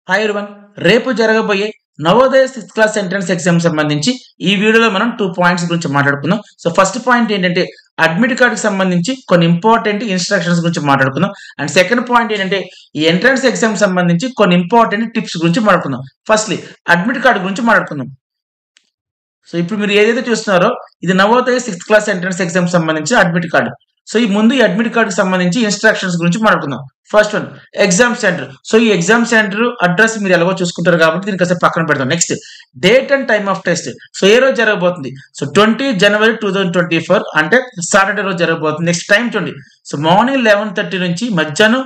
Hi everyone, రేపు జరగబోయే Navodaya 6th class entrance exam సంబంధించి ఈ వీడియోలో మనం 2 పాయింట్స్ గురించి మాట్లాడుకుందాం. సో ఫస్ట్ పాయింట్ ఏంటంటే అడ్మిట్ కార్డుకి సంబంధించి కొన్ని ఇంపార్టెంట్ ఇన్స్ట్రక్షన్స్ గురించి మాట్లాడుకుందాం. అండ్ సెకండ్ పాయింట్ ఏంటంటే ఈ ఎంట్రన్స్ ఎగ్జామ్ సంబంధించి కొన్ని ఇంపార్టెంట్ టిప్స్ గురించి మాట్లాడుకుందాం. ఫస్ట్లీ అడ్మిట్ కార్డు గురించి మాట్లాడుకుందాం. సో ఇప్పుడు మీరు ఏదైతే చూస్తున్నారో ఇది Navodaya 6th class entrance exam సంబంధించి అడ్మిట్ కార్డు. సో ఈ ముందు ఈ అడ్మిట్ కార్డుకి సంబంధించి ఇన్స్ట్రక్షన్స్ గురించి మాట్లాడుకుందాం. First one exam centre. So ఈ ఎగ్జామ్ సెంటర్ అడ్రస్ మీరు ఎలాగో చూసుకుంటారు కాబట్టి దీనికి అసలు పక్కన పెడతాం. Next date and time of test. So ఏ రోజు జరగబోతుంది? సో 20 జనవరి 2024 అంటే సాటర్డే రోజు జరగబోతుంది. నెక్స్ట్ టైం చూడండి. సో మార్నింగ్ 11:30 నుంచి మధ్యాహ్నం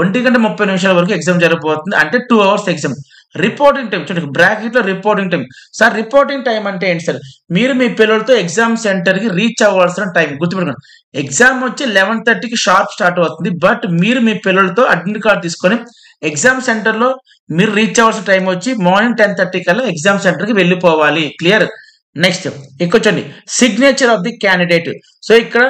1:30 వరకు ఎగ్జామ్ జరగబోతుంది. అంటే 2 hours ఎగ్జామ్. రిపోర్టింగ్ టైం చూడండి, బ్రాకెట్ లో reporting time. Sir reporting time అంటే ఏంటి సార్? మీరు మీ పిల్లలతో ఎగ్జామ్ సెంటర్ కి రీచ్ అవ్వాల్సిన టైం గుర్తుపెట్టుకోండి. ఎగ్జామ్ వచ్చి 11:30కి షార్ప్ స్టార్ట్ అవుతుంది. బట్ మీరు మీ పిల్లలతో అడ్మిట్ కార్డ్ తీసుకొని ఎగ్జామ్ సెంటర్ లో మీరు రీచ్ అవ్వాల్సిన టైం వచ్చి మార్నింగ్ 10:30 కల్లా ఎగ్జామ్ సెంటర్ కి వెళ్ళిపోవాలి. క్లియర్? నెక్స్ట్ ఇక్కడ చూడండి signature of the candidate. So ఇక్కడ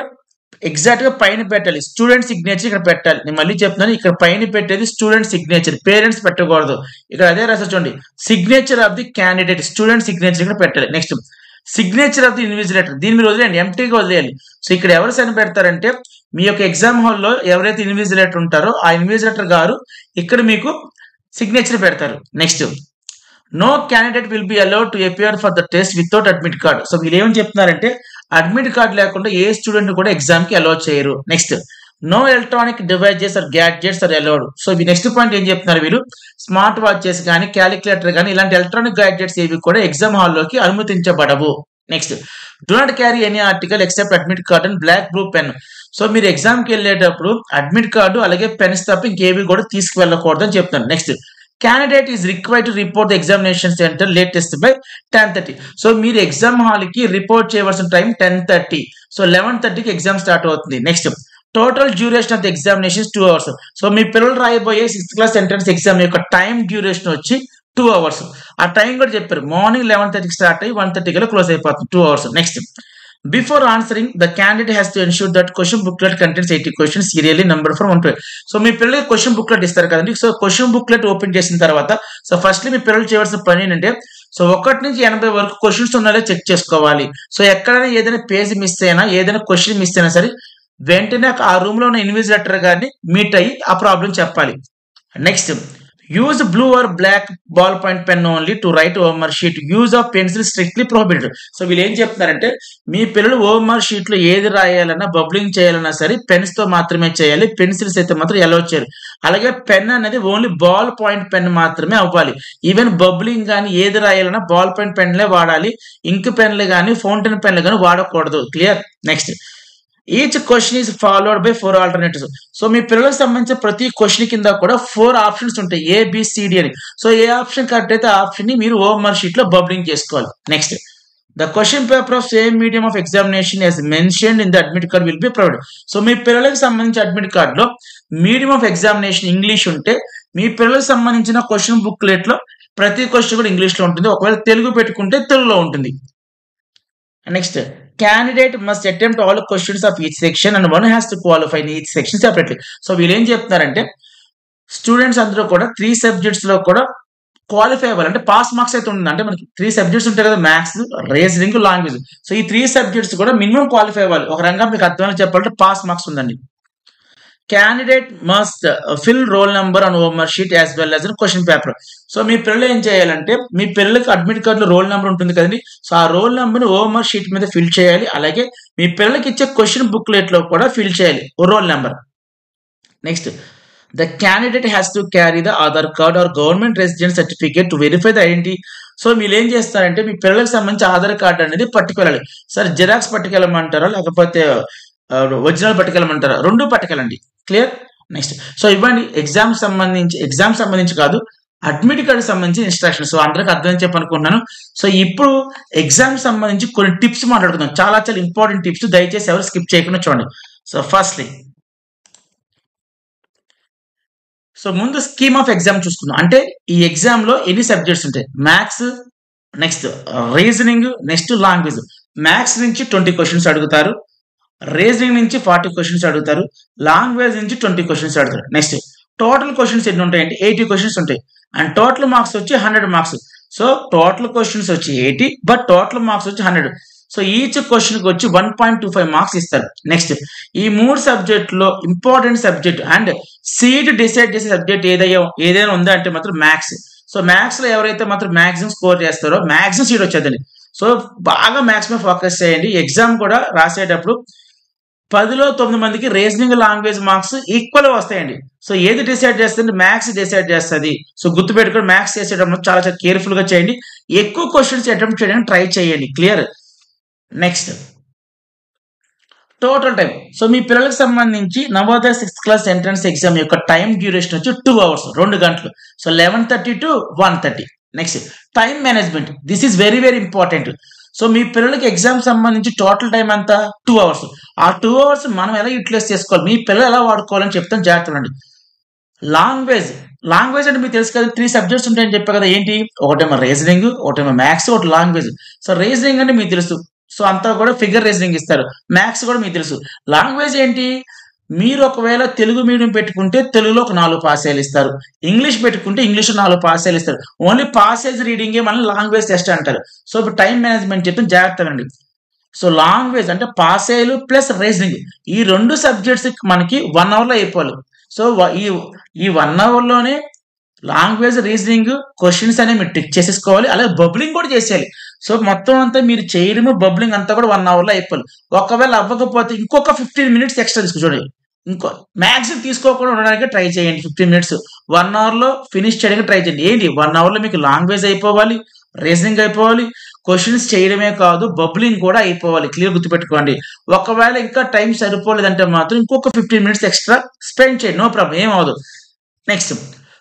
ఎగ్జాక్ట్ గా పైన పెట్టాలి స్టూడెంట్ సిగ్నేచర్. ఇక్కడ పెట్టాలి. నేను మళ్ళీ చెప్తున్నాను, ఇక్కడ పైన పెట్టేది స్టూడెంట్ సిగ్నేచర్, పేరెంట్స్ పెట్టకూడదు. ఇక్కడ అదే రాసి చూడండి signature of the candidate, student signature ఇక్కడ పెట్టాలి. Next signature of the invigilator. దీని మీరు వదిలేయండి, ఎంటీగా వదిలేయాలి. సో ఇక్కడ ఎవరు సైన్ పెడతారంటే మీ యొక్క ఎగ్జామ్ హాల్లో ఎవరైతే ఇన్విజిలేటర్ ఉంటారో ఆ ఇన్విజిలేటర్ గారు ఇక్కడ మీకు సిగ్నేచర్ పెడతారు. Next no candidate will be allowed to appear for the test without admit card. So వీళ్ళు ఏమని చెప్తున్నారంటే అడ్మిట్ కార్డ్ లేకుండా ఏ స్టూడెంట్ కూడా ఎగ్జామ్ కి అలౌ చేయరు. Next no electronic devices or gadgets are allowed. So next point ఏం చెప్తున్నారు వీరు? స్మార్ట్ వాచెస్ కానీ క్యాలిక్యులేటర్ కానీ ఇలాంటి ఎలక్ట్రానిక్ గ్యాడ్జెట్స్ ఏవి కూడా ఎగ్జామ్ హాల్లోకి అనుమతించబడవు. Next do not carry any article except admit card and black blue pen. So మీరు ఎగ్జామ్ కి వెళ్ళేటప్పుడు అడ్మిట్ కార్డు అలాగే పెన్స్ తప్ప ఇంకేవి కూడా తీసుకువెళ్ళకూడదు అని చెప్తాను. Next candidate is required to report the examination center latest by 10:30. So మీరు ఎగ్జామ్ హాల్ కి రిపోర్ట్ చేయవలసిన టైం 10:30. సో 11:30కి ఎగ్జామ్ స్టార్ట్ అవుతుంది. Next total duration of the examination 2 hours. So మీ పిల్లలు రాయబోయే 6th క్లాస్ ఎంట్రన్స్ ఎగ్జామ్ యొక్క time duration వచ్చి 2 hours. ఆ టైం కూడా చెప్పారు, మార్నింగ్ 11:30కి స్టార్ట్ అయ్యి 1:30 కల్లా క్లోజ్ అయిపోతుంది. 2 hours. Next before answering the candidate has to ensure that question booklet contents 80 questions serially number from 1 to 8. So మీ పిల్లలకి క్వశ్చన్ బుక్లెట్ ఇస్తారు కదండి. సో క్వశ్చన్ బుక్లెట్ ఓపెన్ చేసిన తర్వాత సో ఫస్ట్లీ మీ పిల్లలు చేయవలసిన పని ఏంటంటే సో 1 నుంచి 80 వరకు క్వశ్చన్స్ ఉన్నాయో చెక్ చేసుకోవాలి. సో ఎక్కడైనా ఏదైనా పేజ్ మిస్ అయినా ఏదైనా క్వశ్చన్ మిస్ అయినా సరే వెంటనే ఆ రూమ్ లో ఉన్న ఇన్విజిలేటర్ గారిని మీట్ అయ్యి ఆ ప్రాబ్లం చెప్పాలి. Next use blue or black ball point pen only to write OMR sheet. Use of pencil strictly prohibited. So వీళ్ళు ఏం చెప్తున్నారంటే మీ పిల్లలు ఓఎంఆర్ షీట్ లో ఏది రాయాలన్నా బబ్లింగ్ చేయాలన్నా సరే పెన్స్ తో మాత్రమే చేయాలి, పెన్సిల్స్ అయితే మాత్రం అలౌ చేయరు. అలాగే పెన్ అనేది ఓన్లీ బాల్ పాయింట్ పెన్ మాత్రమే అవ్వాలి. ఈవెన్ బబ్లింగ్ కానీ ఏది రాయాలన్నా బాల్ పాయింట్ పెన్లే వాడాలి, ఇంక్ పెన్లు కానీ ఫౌంటైన్ పెన్లు కానీ వాడకూడదు. Clear? Next each question is followed by 4 alternatives. So మీ పిల్లలకు సంబంధించిన ప్రతి క్వశ్చన్ కింద కూడా 4 ఆప్షన్స్ ఉంటాయి, ABCD అని. సో ఏ ఆప్షన్ కరెక్ట్ అయితే ఆ ఆప్షన్ ని మీరు ఓఎంఆర్ షీట్ లో బబ్లింగ్ చేసుకోవాలి. Next the question paper of same medium of examination as mentioned in the admit card will be provided. So మీ పిల్లలకు సంబంధించిన అడ్మిట్ కార్డ్ లో మీడియం ఆఫ్ ఎగ్జామినేషన్ ఇంగ్లీష్ ఉంటే మీ పిల్లలకు సంబంధించిన క్వశ్చన్ బుక్లెట్ లో ప్రతి క్వశ్చన్ కూడా ఇంగ్లీష్ లో ఉంటుంది. ఒకవేళ తెలుగు పెట్టుకుంటే తెలుగులో ఉంటుంది. Next candidate must attempt all questions of each section and one has to qualify in each section separately. So వీళ్ళు ఏం చెప్తున్నారంటే స్టూడెంట్స్ అందరూ కూడా 3 subjects లో కూడా క్వాలిఫై అవ్వాలి. అంటే పాస్ మార్క్స్ అయితే ఉంటుంది. అంటే మనకి 3 subjects ఉంటాయి కదా, మ్యాథ్స్, రీజనింగ్, లాంగ్వేజ్. సో ఈ 3 subjects కూడా మినిమం క్వాలిఫై అవ్వాలి. ఒక రంగం మీకు అర్థమైనా చెప్పాలంటే పాస్ మార్క్స్ ఉందండి. Candidate must fill roll number on OMR sheet as well as question paper. So మీ పిల్లలు ఏం చేయాలంటే మీ పిల్లలకి అడ్మిట్ కార్డ్ లో రోల్ నెంబర్ ఉంటుంది కదండి. సో ఆ రోల్ నెంబర్ ని ఓఎంఆర్ షీట్ మీద ఫిల్ చేయాలి. అలాగే మీ పిల్లలకి ఇచ్చే క్వశ్చన్ బుక్లెట్ లో కూడా ఫిల్ చేయాలి roll number. Next the candidate has to carry the Aadhaar card or government resident certificate to verify the identity. So మీరు ఏం చేస్తారంటే మీ పిల్లలకు సంబంధించి ఆధార్ కార్డ్ అనేది పట్టుకెళ్ళాలి. సార్ జిరాక్స్ పట్టుకెళ్ళమంటారా లేకపోతే ఒరిజినల్ పట్టుకెళ్ళమంటారా? 2 పట్టుకెళ్ళండి. క్లియర్? నెక్స్ట్ సో ఇవ్వండి ఎగ్జామ్ సంబంధించి కాదు, అడ్మిట్ కార్డు సంబంధించి ఇన్స్ట్రక్షన్. సో అందరికి అర్థం చెప్పనుకుంటున్నాను. సో ఇప్పుడు ఎగ్జామ్ సంబంధించి కొన్ని టిప్స్ మాట్లాడుకుందాం. చాలా చాలా ఇంపార్టెంట్ టిప్స్, దయచేసి ఎవరు స్కిప్ చేయకుండా చూడండి. సో ఫస్ట్లీ సో ముందు స్కీమ్ ఆఫ్ ఎగ్జామ్ చూసుకుందాం. అంటే ఈ ఎగ్జామ్ లో ఎన్ని సబ్జెక్ట్స్ ఉంటాయి? Maths, next reasoning, next language. Maths నుంచి 20 questions అడుగుతారు, రీజనింగ్ నుంచి 40 questions అడుగుతారు, లాంగ్వేజ్ నుంచి 20 questions అడుగుతారు. నెక్స్ట్ టోటల్ క్వశ్చన్స్ ఎన్ని ఉంటాయంటే 80 questions ఉంటాయి. అండ్ టోటల్ మార్క్స్ వచ్చి 100 మార్క్స్. సో టోటల్ క్వశ్చన్స్ వచ్చి 80 బట్ టోటల్ మార్క్స్ వచ్చి 100. సో ఈచ్ క్వశ్చన్కి వచ్చి 1.25 మార్క్స్ ఇస్తారు. నెక్స్ట్ ఈ 3 సబ్జెక్టులో important subject and seat decide చేసే సబ్జెక్ట్ ఏదైనా ఉందా అంటే మాత్రం మ్యాథ్స్. సో మ్యాథ్స్ లో ఎవరైతే మాత్రం మ్యాక్సిమం స్కోర్ చేస్తారో మ్యాక్సిమం సీట్ వచ్చేదండి. సో బాగా మ్యాథ్స్ మీద ఫోకస్ చేయండి. ఎగ్జామ్ కూడా రాసేటప్పుడు 10లో 9 మందికి రీజనింగ్ లాంగ్వేజ్ మార్క్స్ ఈక్వల్ వస్తాయండి. సో ఏది డిసైడ్ చేస్తుంది? మ్యాథ్స్ డిసైడ్ చేస్తుంది. సో గుర్తుపెట్టుకొని మ్యాథ్స్ చేసేటప్పుడు చాలా చాలా కేర్ఫుల్ గా చేయండి. ఎక్కువ క్వశ్చన్స్ అటెంప్ట్ చేయడానికి ట్రై చేయండి. Clear? Next total time. So మీ పిల్లలకు సంబంధించి Navodaya 6th class entrance exam యొక్క టైం డ్యూరేషన్ వచ్చి 2 hours, 2 గంటలు. So 11:30 to 1:30. Next time management. This is very very important. So మీ పిల్లలకి ఎగ్జామ్ సంబంధించి టోటల్ టైం అంతా 2 hours. ఆ 2 hours మనం ఎలా యూటిలైజ్ చేసుకోవాలి, మీ పిల్లలు ఎలా వాడుకోవాలని చెప్తాను, జాగ్రత్తగా అండి. లాంగ్వేజ్ అంటే మీకు తెలుసు కదా, 3 సబ్జెక్ట్స్ ఉంటాయని చెప్పా కదా. ఏంటి? ఒకటేమో రీజనింగ్, ఒకటేమో మ్యాథ్స్, ఒకటి లాంగ్వేజ్. సో రీజనింగ్ అంటే మీకు తెలుసు, సో అంతా కూడా ఫిగర్ రీజనింగ్ ఇస్తారు. మ్యాథ్స్ కూడా మీకు తెలుసు. లాంగ్వేజ్ ఏంటి? మీరు ఒకవేళ తెలుగు మీడియం పెట్టుకుంటే తెలుగులో ఒక 4 పాసేలు ఇస్తారు, ఇంగ్లీష్ పెట్టుకుంటే ఇంగ్లీష్ 4 పాసేలు ఇస్తారు. ఓన్లీ పాసేజ్ రీడింగే మనం లాంగ్వేజ్ టెస్ట్ అంటారు. సో ఇప్పుడు టైం మేనేజ్మెంట్ చెప్పి జాగ్రత్తగా అండి. సో లాంగ్వేజ్ అంటే పాసేలు ప్లస్ రీజనింగ్, ఈ 2 సబ్జెక్ట్స్ మనకి 1 hour లో అయిపోవాలి. సో ఈ 1 hour లోనే లాంగ్వేజ్, రీజనింగ్ క్వశ్చన్స్ అనేవి మీరు టిక్ చేసేసుకోవాలి. అలాగే బబ్లింగ్ కూడా చేసేయాలి. సో మొత్తం అంతా మీరు చేయడము బబ్లింగ్ అంతా కూడా 1 hour లో అయిపోవాలి. ఒకవేళ అవ్వకపోతే ఇంకొక 15 minutes ఎక్స్ట్రా చూడండి. ఇంకో మ్యాక్సిమం తీసుకోకుండా ఉండడానికి ట్రై చేయండి. 15 minutes 1 hour లో ఫినిష్ చేయడానికి ట్రై చేయండి. ఏంటి? 1 hour లో మీకు లాంగ్వేజ్ అయిపోవాలి, రీజనింగ్ అయిపోవాలి, క్వశ్చన్స్ చేయడమే కాదు బబ్లింగ్ కూడా అయిపోవాలి. క్లియర్ గుర్తుపెట్టుకోండి. ఒకవేళ ఇంకా టైం సరిపోలేదంటే మాత్రం ఇంకొక 15 minutes ఎక్స్ట్రా స్పెండ్ చేయండి. నో ప్రాబ్లం, ఏం అవ్వదు. నెక్స్ట్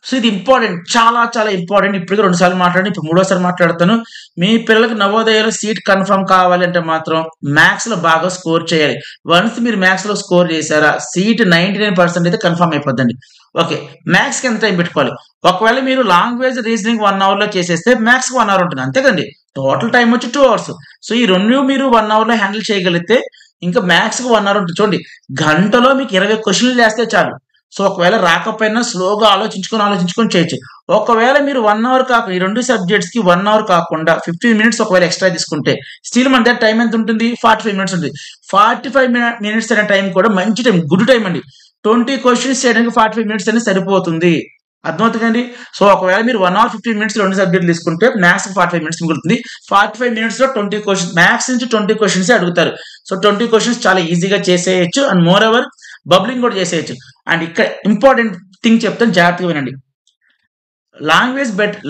సో ఇది ఇంపార్టెంట్, చాలా చాలా ఇంపార్టెంట్. ఇప్పటికే 2 సార్లు మాట్లాడి, ఇప్పుడు 3వ సారి మాట్లాడుతాను. మీ పిల్లలకు నవోదయలో సీట్ కన్ఫర్మ్ కావాలంటే మాత్రం మ్యాథ్స్ లో బాగా స్కోర్ చేయాలి. వన్స్ మీరు మ్యాథ్స్ లో స్కోర్ చేశారా సీట్ 99% అయితే కన్ఫర్మ్ అయిపోద్దండి. ఓకే, మ్యాథ్స్ కి ఎంత టైం పెట్టుకోవాలి? ఒకవేళ మీరు లాంగ్వేజ్, రీజనింగ్ 1 hour లో చేసేస్తే మ్యాథ్స్ 1 hour ఉంటుంది, అంతే కదండి. టోటల్ టైం వచ్చి 2 hours. సో ఈ 2 మీరు 1 hour లో హ్యాండిల్ చేయగలిగితే ఇంకా మ్యాథ్స్ కి 1 hour ఉంటుంది. చూడండి, గంటలో మీకు 20 క్వశ్చన్లు చేస్తే చాలు. సో ఒకవేళ రాకపోయినా స్లోగా ఆలోచించుకొని చేయొచ్చు. ఒకవేళ మీరు 1 hour కాకుండా ఈ 2 సబ్జెక్ట్స్ కి 1 hour కాకుండా 15 minutes ఒకవేళ ఎక్స్ట్రా తీసుకుంటే స్టిల్ మన దగ్గర టైం ఎంత ఉంటుంది? 45 minutes ఉంటుంది. 45 minutes అనే టైం కూడా మంచి టైం, గుడ్ టైం అండి. 20 questions చేయడానికి 45 minutes అనేది సరిపోతుంది. అర్థమవుతుందండి. సో ఒకవేళ మీరు 1 hour 15 minutes 2 సబ్జెక్టులు తీసుకుంటే మ్యాథ్స్ 45 minutes మిగులుతుంది. 45 minutes లో 20 questions, మ్యాథ్స్ నుంచి 20 questions అడుగుతారు. సో 20 questions చాలా ఈజీగా చేసేయచ్చు. అండ్ మోర్ ఓవర్ బబ్లింగ్ కూడా చేసేయచ్చు. అండ్ ఇక్కడ ఇంపార్టెంట్ థింగ్ చెప్తాను, జాగ్రత్తగా వినండి.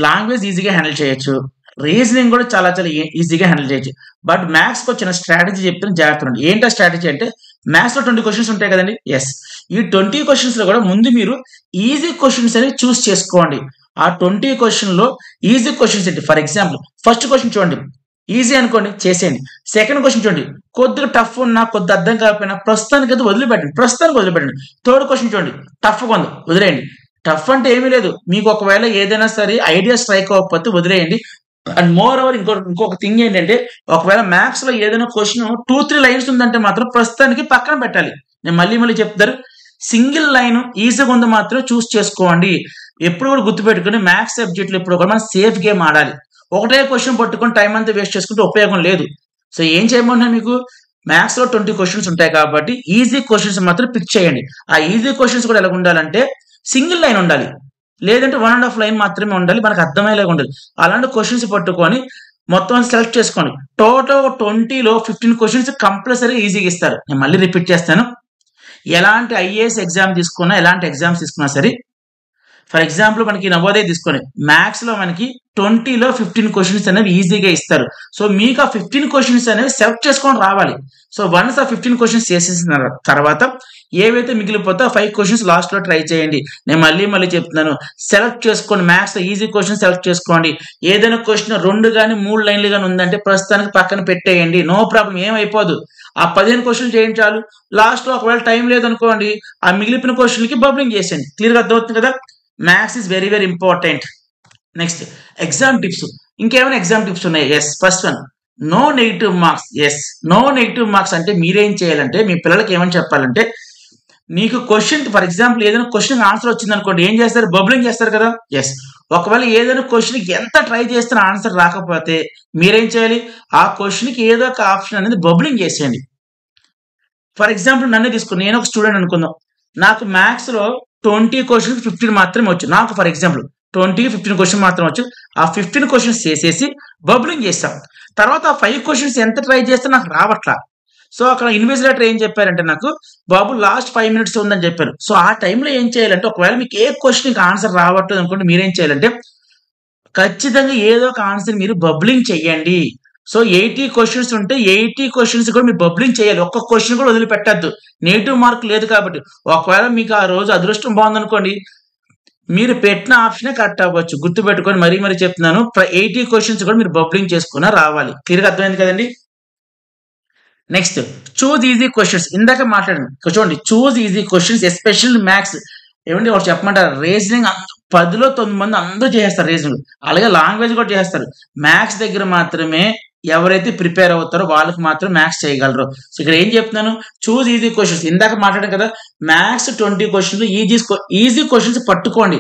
లాంగ్వేజ్ ఈజీగా హ్యాండిల్ చేయొచ్చు, రీజనింగ్ కూడా చాలా చాలా ఈజీగా హ్యాండిల్ చేయొచ్చు. బట్ మ్యాథ్స్కి వచ్చిన స్ట్రాటజీ చెప్తాను, జాగ్రత్తగా వినండి. ఏంటో స్ట్రాటజీ అంటే, మ్యాథ్స్ లో 20 questions ఉంటాయి కదండి. ఎస్, ఈ 20 questions లో కూడా ముందు మీరు ఈజీ క్వశ్చన్స్ అనేవి చూస్ చేసుకోండి. ఆ 20 question లో ఈజీ క్వశ్చన్స్ ఏంటి? ఫర్ ఎగ్జాంపుల్ ఫస్ట్ క్వశ్చన్ చూడండి, ఈజీ అనుకోండి, చేసేయండి. సెకండ్ క్వశ్చన్ చూడండి, కొద్దిగా టఫ్ ఉన్నా, కొద్ది అర్థం కాకపోయినా ప్రస్తుతానికి అయితే వదిలిపెట్టండి. థర్డ్ క్వశ్చన్ చూడండి, టఫ్గా ఉంది, వదిలేయండి. టఫ్ అంటే ఏమీ లేదు, మీకు ఒకవేళ ఏదైనా సరే ఐడియా స్ట్రైక్ అవ్వకపోతే వదిలేయండి. అండ్ మోర్ ఓవర్ ఇంకొక థింగ్ ఏంటంటే, ఒకవేళ మ్యాథ్స్ లో ఏదైనా క్వశ్చన్ 2-3 lines ఉందంటే మాత్రం ప్రస్తుతానికి పక్కన పెట్టాలి. నేను మళ్ళీ చెప్తారు, సింగిల్ లైన్ ఈజీగా ఉంది మాత్రం చూస్ చేసుకోండి. ఎప్పుడు కూడా గుర్తుపెట్టుకుని మ్యాథ్స్ సబ్జెక్టులు ఎప్పుడు కూడా మనం సేఫ్ గేమ్ ఆడాలి. ఒకటే క్వశ్చన్ పట్టుకొని టైం అంతా వేస్ట్ చేసుకుంటే ఉపయోగం లేదు. సో ఏం చేయమన్నా, మీకు మ్యాథ్స్ లో 20 questions ఉంటాయి కాబట్టి ఈజీ క్వశ్చన్స్ మాత్రం పిక్ చేయండి. ఆ ఈజీ క్వశ్చన్స్ కూడా ఎలా ఉండాలంటే సింగిల్ లైన్ ఉండాలి, లేదంటే 1.5 line మాత్రమే ఉండాలి, మనకు అర్థమయ్యేలాగా ఉండాలి. అలాంటి క్వశ్చన్స్ పట్టుకొని మొత్తం సెలెక్ట్ చేసుకోండి. టోటల్ 20లో 15 questions కంపల్సరీ ఈజీగా ఇస్తారు. నేను మళ్ళీ రిపీట్ చేస్తాను. ఎలాంటి ఐఏఎస్ ఎగ్జామ్ తీసుకున్నా, ఎలాంటి ఎగ్జామ్స్ తీసుకున్నా సరే, ఫర్ ఎగ్జాంపుల్ మనకి నవోదయ తీసుకోండి, మ్యాథ్స్ లో మనకి 20లో 15 questions అనేవి ఈజీగా ఇస్తారు. సో మీకు ఆ 15 questions అనేవి సెలెక్ట్ చేసుకొని రావాలి. సో వన్స్ ఆ 15 questions చేసేసిన తర్వాత ఏవైతే మిగిలిపోతే ఆ 5 questions లాస్ట్ లో ట్రై చేయండి. నేను మళ్ళీ చెప్తున్నాను, సెలెక్ట్ చేసుకోండి. మ్యాథ్స్ లో ఈజీ క్వశ్చన్ సెలెక్ట్ చేసుకోండి. ఏదైనా క్వశ్చన్ 2 కానీ 3 లైన్లు కానీ ఉందంటే ప్రస్తుతానికి పక్కన పెట్టేయండి. నో ప్రాబ్లం, ఏమైపోదు. ఆ 15 questions చేయండి చాలు. లాస్ట్ లో ఒకవేళ టైం లేదనుకోండి, ఆ మిగిలిపోయిన క్వశ్చన్కి బబ్లింగ్ చేసేయండి. క్లియర్గా అర్థమవుతుంది కదా. Maths is very very important. Next exam tips. ఇంకేమైనా ఎగ్జామ్ టిప్స్ ఉన్నాయి? Yes, first one, no negative marks. Yes, no negative marks అంటే మీరేం చేయాలంటే, మీ పిల్లలకి ఏమని చెప్పాలంటే, నీకు క్వశ్చన్ ఫర్ ఎగ్జాంపుల్ ఏదైనా క్వశ్చన్ ఆన్సర్ వచ్చింది అనుకోండి, ఏం చేస్తారు? బబ్లింగ్ చేస్తారు కదా. ఎస్, ఒకవేళ ఏదైనా క్వశ్చన్కి ఎంత ట్రై చేస్తున్న ఆన్సర్ రాకపోతే మీరేం చేయాలి, ఆ క్వశ్చన్కి ఏదో ఒక ఆప్షన్ అనేది బబ్లింగ్ చేసేయండి. ఫర్ ఎగ్జాంపుల్ నన్నే తీసుకుని, నేను ఒక స్టూడెంట్ అనుకుందాం, నాకు మ్యాథ్స్లో 20 క్వశ్చన్స్ 15 మాత్రమే వచ్చు. నాకు ఫర్ ఎగ్జాంపుల్ 20-15 క్వశ్చన్ మాత్రం వచ్చు. ఆ 15 క్వశ్చన్స్ చేసేసి బబ్లింగ్ చేస్తాం. తర్వాత ఆ 5 క్వశ్చన్స్ ఎంత ట్రై చేస్తే నాకు రావట్లా. సో అక్కడ ఇన్విజిలేటర్ ఏం చెప్పారంటే నాకు, బాబు లాస్ట్ 5 మినిట్స్ ఉందని చెప్పారు. సో ఆ టైంలో ఏం చేయాలంటే, ఒకవేళ మీకు ఏ క్వశ్చన్కి ఆన్సర్ రావట్లేదు అనుకుంటే మీరేం చేయాలంటే, ఖచ్చితంగా ఏదో ఒక ఆన్సర్ మీరు బబ్లింగ్ చెయ్యండి. సో 80 క్వశ్చన్స్ ఉంటే 80 క్వశ్చన్స్ కూడా మీరు బబ్లింగ్ చేయాలి. ఒక్క క్వశ్చన్ కూడా వదిలిపెట్టద్దు. నెగిటివ్ మార్క్ లేదు కాబట్టి. ఒకవేళ మీకు ఆ రోజు అదృష్టం బాగుందనుకోండి, మీరు పెట్టిన ఆప్షనే కరెక్ట్ అవ్వచ్చు. గుర్తుపెట్టుకొని మరీ చెప్తున్నాను, 80 క్వశ్చన్స్ కూడా మీరు బబ్లింగ్ చేసుకున్నా రావాలి. క్లియర్గా అర్థమైంది కదండి. Next, choose easy questions. ఇందాక మాట్లాడండి, చూడండి, choose easy questions especially maths. ఏమంటే ఒకటి చెప్పమంటారు, రీజనింగ్ 10లో 9 మంది అందరూ చేసేస్తారు రీజనింగ్, అలాగే లాంగ్వేజ్ కూడా చేస్తారు. మ్యాథ్స్ దగ్గర మాత్రమే ఎవరైతే ప్రిపేర్ అవుతారో వాళ్ళకి మాత్రం మ్యాథ్స్ చేయగలరు. సో ఇక్కడ ఏం చెప్తున్నాను, చూజ్ ఈజీ క్వశ్చన్స్. ఇందాక మాట్లాడాం కదా, మ్యాథ్స్ 20 క్వశ్చన్స్ ఈజీ క్వశ్చన్స్ పట్టుకోండి.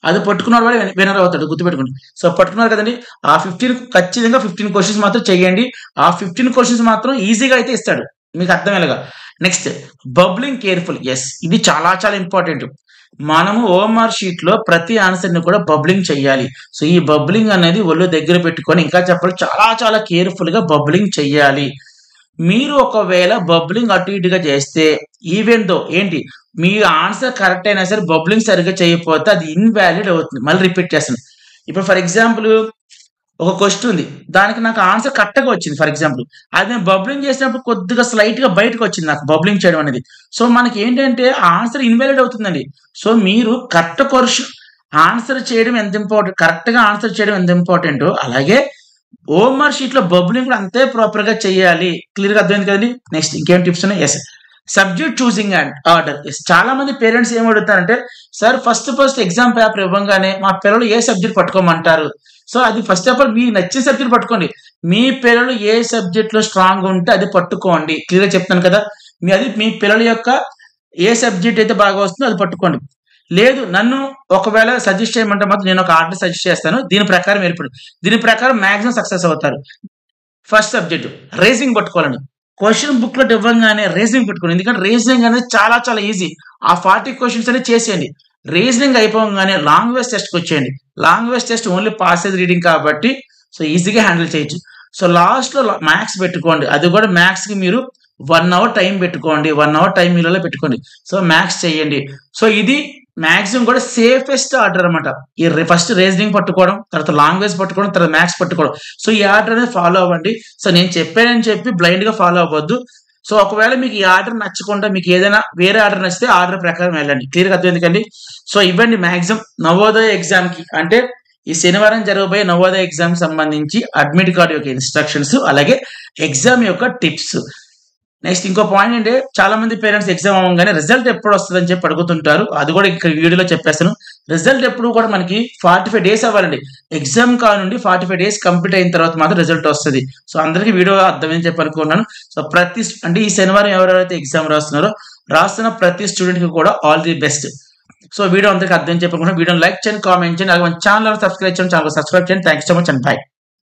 అది పట్టుకున్న వాడు వినర్ అవుతాడు, గుర్తుపెట్టుకోండి. సో పట్టుకున్నారు కదండి, ఆ 15 ఖచ్చితంగా 15 క్వశ్చన్స్ మాత్రం చేయండి. ఆ 15 క్వశ్చన్స్ మాత్రం ఈజీగా అయితే ఇస్తాడు, మీకు అర్థమయ్యేలాగా. Next, bubbling careful. ఎస్, ఇది చాలా చాలా ఇంపార్టెంట్. మనము ఓఎంఆర్ షీట్ లో ప్రతి ఆన్సర్ ని కూడా బబ్లింగ్ చెయ్యాలి. సో ఈ బబ్లింగ్ అనేది ఒళ్ళు దగ్గర పెట్టుకొని, ఇంకా చెప్పాలి, చాలా చాలా కేర్ఫుల్ గా బబ్లింగ్ చెయ్యాలి. మీరు ఒకవేళ బబ్లింగ్ అటు ఇటుగా చేస్తే, ఈవెన్ దో ఏంటి మీ ఆన్సర్ కరెక్ట్ అయినా సరే బబ్లింగ్ సరిగ్గా చేయకపోతే అది ఇన్వాలిడ్ అవుతుంది. మళ్ళీ రిపీట్ చేస్తాను. ఇప్పుడు ఫర్ ఎగ్జాంపుల్ ఒక క్వశ్చన్ ఉంది, దానికి నాకు ఆన్సర్ కరెక్ట్గా వచ్చింది. ఫర్ ఎగ్జాంపుల్ అది నేను బబ్లింగ్ చేసినప్పుడు కొద్దిగా స్లైట్ గా బయటకు వచ్చింది నాకు బబ్లింగ్ చేయడం అనేది. సో మనకి ఏంటంటే ఆన్సర్ ఇన్వాలిడ్ అవుతుందండి. సో మీరు కరెక్ట్ క్వశ్చన్ ఆన్సర్ చేయడం ఎంత ఇంపార్టెంట్, కరెక్ట్ గా ఆన్సర్ చేయడం ఎంత ఇంపార్టెంట్, అలాగే ఓఎంఆర్ షీట్ లో బబ్లింగ్ కూడా అంతే ప్రాపర్ గా చేయాలి. క్లియర్ గా అర్థమైంది కదండి. నెక్స్ట్ ఇంకేం టిప్స్ ఉన్నాయి. Yes, subject choosing and order. చాలా మంది పేరెంట్స్ ఏం అడుగుతారంటే, సార్ ఫస్ట్ ఎగ్జామ్ పేపర్ ఇవ్వగానే మా పిల్లలు ఏ సబ్జెక్ట్ పట్టుకోమంటారు. సో అది ఫస్ట్ ఆఫ్ ఆల్ మీకు నచ్చిన సబ్జెక్ట్ పట్టుకోండి. మీ పిల్లలు ఏ సబ్జెక్ట్ లో స్ట్రాంగ్ ఉంటే అది పట్టుకోండి. క్లియర్ గా చెప్తాను కదా, అది మీ పిల్లల యొక్క ఏ సబ్జెక్ట్ అయితే బాగా వస్తుందో అది పట్టుకోండి. లేదు నన్ను ఒకవేళ సజెస్ట్ చేయమంటే మాత్రం నేను ఒక ఆర్డర్ సజెస్ట్ చేస్తాను, దీని ప్రకారం ఏర్పడు, దీని ప్రకారం మాక్సిమం సక్సెస్ అవుతారు. ఫస్ట్ సబ్జెక్ట్ రీజనింగ్ పట్టుకోవాలండి. క్వశ్చన్ బుక్ లో ఇవ్వగానే రీజనింగ్ పెట్టుకోండి, ఎందుకంటే రీజనింగ్ అనేది చాలా చాలా ఈజీ. ఆ 40 క్వశ్చన్స్ అనేది చేసేయండి. రీజనింగ్ అయిపోగానే లాంగ్వేజ్ టెస్ట్కి వచ్చేయండి. Language test only passage reading కాబట్టి సో ఈజీగా హ్యాండిల్ చేయొచ్చు. సో లాస్ట్ లో మ్యాథ్స్ పెట్టుకోండి, అది కూడా మ్యాథ్స్ కి మీరు 1 అవర్ టైం పెట్టుకోండి, 1 అవర్ టైం మీలో పెట్టుకోండి. సో మ్యాథ్స్ చేయండి. సో ఇది మాక్సిమం కూడా సేఫెస్ట్ ఆర్డర్ అనమాట. ఈ ఫస్ట్ రీజనింగ్ పట్టుకోవడం, తర్వాత లాంగ్వేజ్ పట్టుకోవడం, తర్వాత మ్యాథ్స్ పట్టుకోవడం. సో ఈ ఆర్డర్ అనేది ఫాలో అవ్వండి. సో నేను చెప్పానని చెప్పి బ్లైండ్ గా ఫాలో అవ్వద్దు. సో ఒకవేళ మీకు ఈ ఆర్డర్ నచ్చకుండా మీకు ఏదైనా వేరే ఆర్డర్ నచ్చితే ఆర్డర్ ప్రకారం వెళ్ళండి. క్లియర్గా అర్థం ఎందుకండి. సో ఇవ్వండి మాక్సిమం నవోదయ ఎగ్జామ్ కి, అంటే ఈ శనివారం జరగబోయే నవోదయ ఎగ్జామ్ సంబంధించి అడ్మిట్ కార్డు యొక్క ఇన్స్ట్రక్షన్స్, అలాగే ఎగ్జామ్ యొక్క టిప్స్. నెక్స్ట్ ఇంకో పాయింట్ అంటే, చాలా మంది పేరెంట్స్ ఎగ్జామ్ అవ్వగానే రిజల్ట్ ఎప్పుడు వస్తుందని చెప్పి అడుగుతుంటారు. అది కూడా ఇక్కడ వీడియోలో చెప్పేస్తాను. రిజల్ట్ ఎప్పుడు కూడా మనకి 45 డేస్ అవ్వాలండి. ఎగ్జామ్ నుండి 45 డేస్ కంప్లీట్ అయిన తర్వాత మాత్రం రిజల్ట్ వస్తుంది. సో అందరికీ వీడియో అర్థమని చెప్పి అనుకున్నాను. సో అంటే ఈ శనివారం ఎవరెవరైతే ఎగ్జామ్ రాస్తున్న ప్రతి స్టూడెంట్ కి కూడా all the best. So video అందరికీ అర్థం చెప్పకుండా వీడియోని లైక్ చేయండి, కామెంట్ చేయండి, అలాగే మన ఛానల్ సబ్స్క్రైబ్ చేయండి. Thank you so much and by.